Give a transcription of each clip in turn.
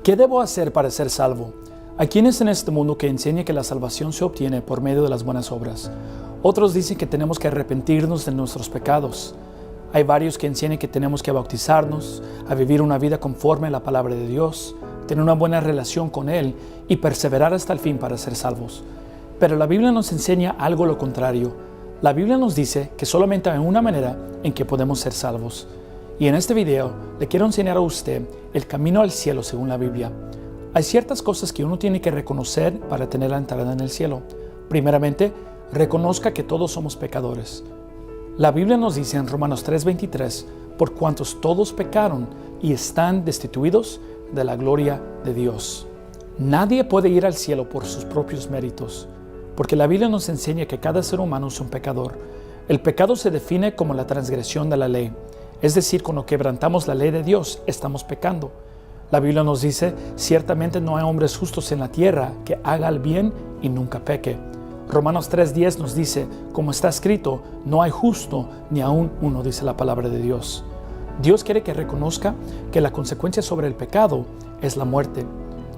¿Qué debo hacer para ser salvo? Hay quienes en este mundo que enseñan que la salvación se obtiene por medio de las buenas obras. Otros dicen que tenemos que arrepentirnos de nuestros pecados. Hay varios que enseñan que tenemos que bautizarnos, a vivir una vida conforme a la palabra de Dios, tener una buena relación con Él y perseverar hasta el fin para ser salvos. Pero la Biblia nos enseña algo lo contrario. La Biblia nos dice que solamente hay una manera en que podemos ser salvos. Y en este video le quiero enseñar a usted el camino al cielo según la Biblia. Hay ciertas cosas que uno tiene que reconocer para tener la entrada en el cielo. Primeramente, reconozca que todos somos pecadores. La Biblia nos dice en Romanos 3:23, por cuantos todos pecaron y están destituidos de la gloria de Dios. Nadie puede ir al cielo por sus propios méritos, porque la Biblia nos enseña que cada ser humano es un pecador. El pecado se define como la transgresión de la ley. Es decir, cuando quebrantamos la ley de Dios, estamos pecando. La Biblia nos dice, ciertamente no hay hombres justos en la tierra que haga el bien y nunca peque. Romanos 3:10 nos dice, como está escrito, no hay justo ni aún uno, dice la palabra de Dios. Dios quiere que reconozca que la consecuencia sobre el pecado es la muerte.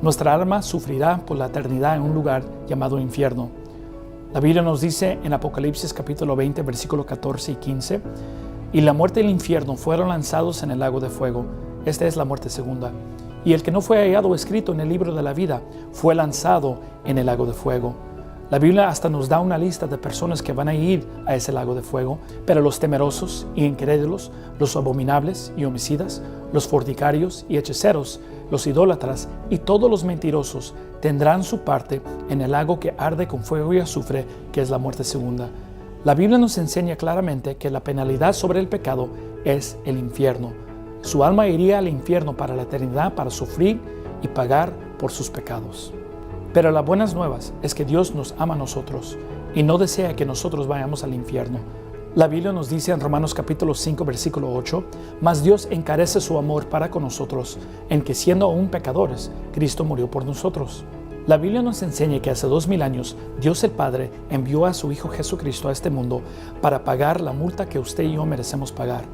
Nuestra alma sufrirá por la eternidad en un lugar llamado infierno. La Biblia nos dice en Apocalipsis capítulo 20, versículos 14 y 15, y la muerte y el infierno fueron lanzados en el lago de fuego. Esta es la muerte segunda. Y el que no fue hallado escrito en el libro de la vida fue lanzado en el lago de fuego. La Biblia hasta nos da una lista de personas que van a ir a ese lago de fuego, pero los temerosos y incrédulos, los abominables y homicidas, los fornicarios y hechiceros, los idólatras y todos los mentirosos tendrán su parte en el lago que arde con fuego y azufre, que es la muerte segunda. La Biblia nos enseña claramente que la penalidad sobre el pecado es el infierno. Su alma iría al infierno para la eternidad para sufrir y pagar por sus pecados. Pero las buenas nuevas es que Dios nos ama a nosotros y no desea que nosotros vayamos al infierno. La Biblia nos dice en Romanos capítulo 5, versículo 8, mas Dios encarece su amor para con nosotros, en que siendo aún pecadores, Cristo murió por nosotros. La Biblia nos enseña que hace 2000 años Dios el Padre envió a su Hijo Jesucristo a este mundo para pagar la multa que usted y yo merecemos pagar.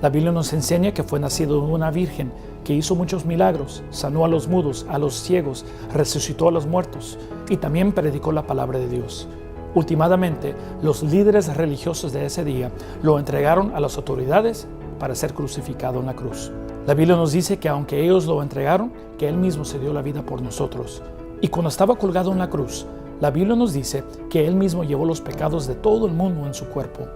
La Biblia nos enseña que fue nacido de una virgen que hizo muchos milagros, sanó a los mudos, a los ciegos, resucitó a los muertos y también predicó la palabra de Dios. Últimamente, los líderes religiosos de ese día lo entregaron a las autoridades para ser crucificado en la cruz. La Biblia nos dice que aunque ellos lo entregaron, que Él mismo se dio la vida por nosotros. Y cuando estaba colgado en la cruz, la Biblia nos dice que Él mismo llevó los pecados de todo el mundo en su cuerpo.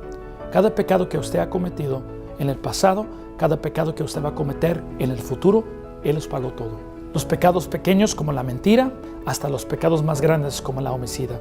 Cada pecado que usted ha cometido en el pasado, cada pecado que usted va a cometer en el futuro, Él los pagó todo. Los pecados pequeños como la mentira, hasta los pecados más grandes como la homicida.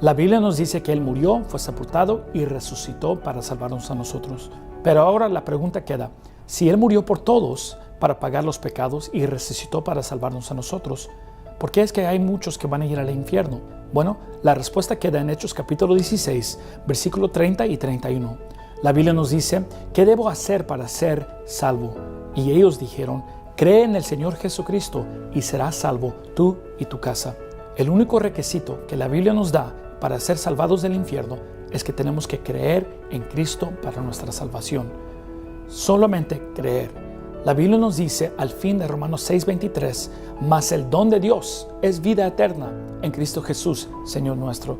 La Biblia nos dice que Él murió, fue sepultado y resucitó para salvarnos a nosotros. Pero ahora la pregunta queda, si Él murió por todos para pagar los pecados y resucitó para salvarnos a nosotros, ¿por qué es que hay muchos que van a ir al infierno? Bueno, la respuesta queda en Hechos capítulo 16, versículo 30 y 31. La Biblia nos dice, ¿qué debo hacer para ser salvo? Y ellos dijeron, cree en el Señor Jesucristo y serás salvo tú y tu casa. El único requisito que la Biblia nos da para ser salvados del infierno es que tenemos que creer en Cristo para nuestra salvación. Solamente creer. La Biblia nos dice al fin de Romanos 6:23, mas el don de Dios es vida eterna en Cristo Jesús, Señor nuestro.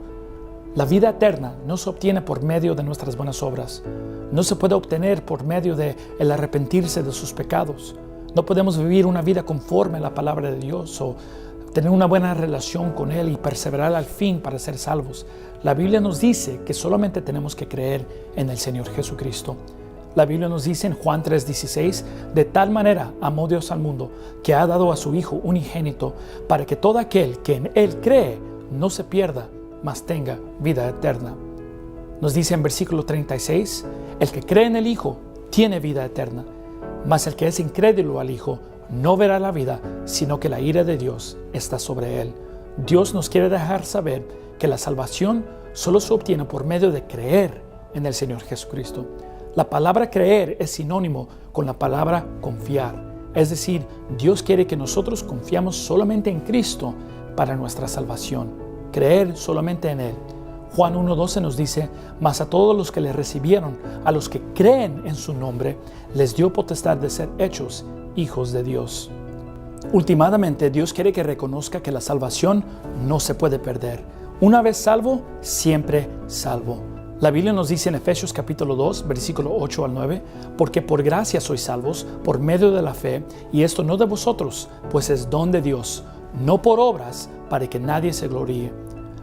La vida eterna no se obtiene por medio de nuestras buenas obras. No se puede obtener por medio de el arrepentirse de sus pecados. No podemos vivir una vida conforme a la palabra de Dios o tener una buena relación con Él y perseverar al fin para ser salvos. La Biblia nos dice que solamente tenemos que creer en el Señor Jesucristo. La Biblia nos dice en Juan 3:16, de tal manera amó Dios al mundo, que ha dado a su Hijo unigénito, para que todo aquel que en Él cree no se pierda, mas tenga vida eterna. Nos dice en versículo 36, el que cree en el Hijo tiene vida eterna, mas el que es incrédulo al Hijo no verá la vida, sino que la ira de Dios está sobre él. Dios nos quiere dejar saber que la salvación solo se obtiene por medio de creer en el Señor Jesucristo. La palabra creer es sinónimo con la palabra confiar. Es decir, Dios quiere que nosotros confiamos solamente en Cristo para nuestra salvación. Creer solamente en Él. Juan 1:12 nos dice, mas a todos los que le recibieron, a los que creen en su nombre, les dio potestad de ser hechos hijos de Dios. Últimamente, Dios quiere que reconozca que la salvación no se puede perder. Una vez salvo, siempre salvo. La Biblia nos dice en Efesios capítulo 2, versículo 8 al 9, porque por gracia sois salvos, por medio de la fe, y esto no de vosotros, pues es don de Dios, no por obras, para que nadie se gloríe.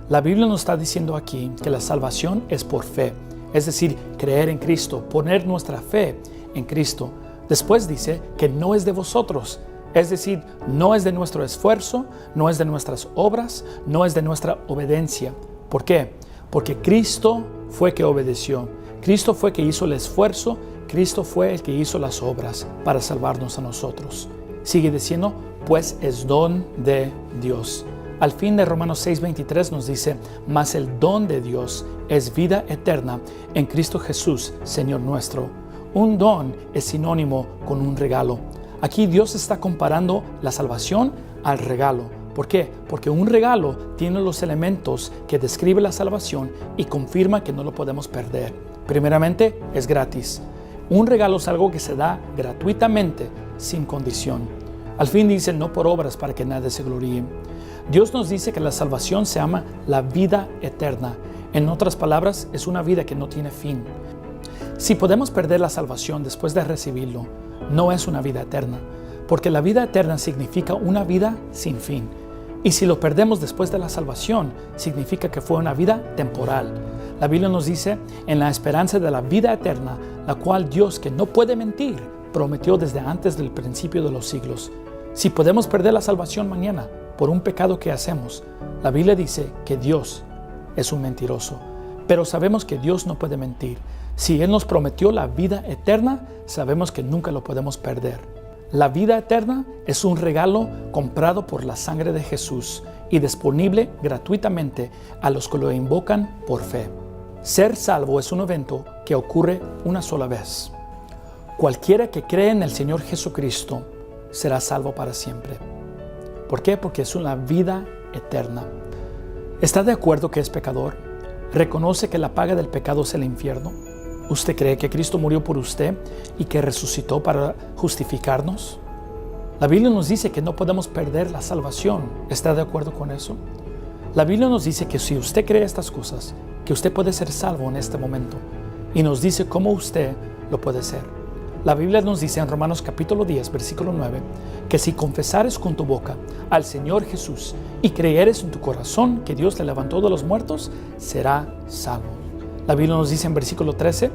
La Biblia nos está diciendo aquí que la salvación es por fe, es decir, creer en Cristo, poner nuestra fe en Cristo. Después dice que no es de vosotros, es decir, no es de nuestro esfuerzo, no es de nuestras obras, no es de nuestra obediencia. ¿Por qué? Porque Cristo fue que obedeció, Cristo fue que hizo el esfuerzo, Cristo fue el que hizo las obras para salvarnos a nosotros. Sigue diciendo, pues es don de Dios. Al fin de Romanos 6:23 nos dice, mas el don de Dios es vida eterna en Cristo Jesús, Señor nuestro. Un don es sinónimo con un regalo. Aquí Dios está comparando la salvación al regalo. ¿Por qué? Porque un regalo tiene los elementos que describe la salvación y confirma que no lo podemos perder. Primeramente, es gratis. Un regalo es algo que se da gratuitamente, sin condición. Al fin dice, no por obras para que nadie se gloríe. Dios nos dice que la salvación se llama la vida eterna. En otras palabras, es una vida que no tiene fin. Si podemos perder la salvación después de recibirlo, no es una vida eterna, porque la vida eterna significa una vida sin fin. Y si lo perdemos después de la salvación, significa que fue una vida temporal. La Biblia nos dice, en la esperanza de la vida eterna, la cual Dios, que no puede mentir, prometió desde antes del principio de los siglos. Si podemos perder la salvación mañana por un pecado que hacemos, la Biblia dice que Dios es un mentiroso. Pero sabemos que Dios no puede mentir. Si Él nos prometió la vida eterna, sabemos que nunca lo podemos perder. La vida eterna es un regalo comprado por la sangre de Jesús y disponible gratuitamente a los que lo invocan por fe. Ser salvo es un evento que ocurre una sola vez. Cualquiera que cree en el Señor Jesucristo será salvo para siempre. ¿Por qué? Porque es una vida eterna. ¿Está de acuerdo que es pecador? ¿Reconoce que la paga del pecado es el infierno? ¿Usted cree que Cristo murió por usted y que resucitó para justificarnos? La Biblia nos dice que no podemos perder la salvación. ¿Está de acuerdo con eso? La Biblia nos dice que si usted cree estas cosas, que usted puede ser salvo en este momento. Y nos dice cómo usted lo puede ser. La Biblia nos dice en Romanos capítulo 10, versículo 9, que si confesares con tu boca al Señor Jesús y creyeres en tu corazón que Dios le levantó de los muertos, será salvo. La Biblia nos dice en versículo 13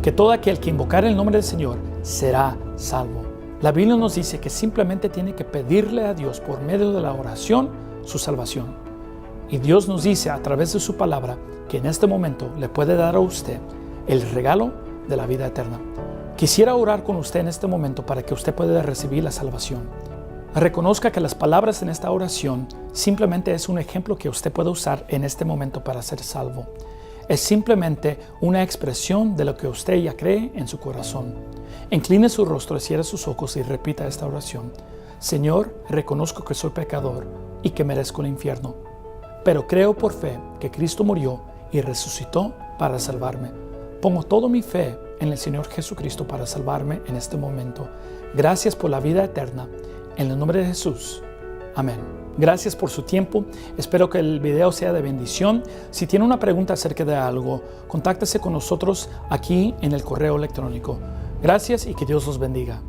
que todo aquel que invocare el nombre del Señor será salvo. La Biblia nos dice que simplemente tiene que pedirle a Dios por medio de la oración su salvación. Y Dios nos dice a través de su palabra que en este momento le puede dar a usted el regalo de la vida eterna. Quisiera orar con usted en este momento para que usted pueda recibir la salvación. Reconozca que las palabras en esta oración simplemente es un ejemplo que usted puede usar en este momento para ser salvo. Es simplemente una expresión de lo que usted ya cree en su corazón. Incline su rostro, cierre sus ojos y repita esta oración. Señor, reconozco que soy pecador y que merezco el infierno, pero creo por fe que Cristo murió y resucitó para salvarme. Pongo toda mi fe en el Señor Jesucristo para salvarme en este momento. Gracias por la vida eterna. En el nombre de Jesús. Amén. Gracias por su tiempo. Espero que el video sea de bendición. Si tiene una pregunta acerca de algo, contáctese con nosotros aquí en el correo electrónico. Gracias y que Dios los bendiga.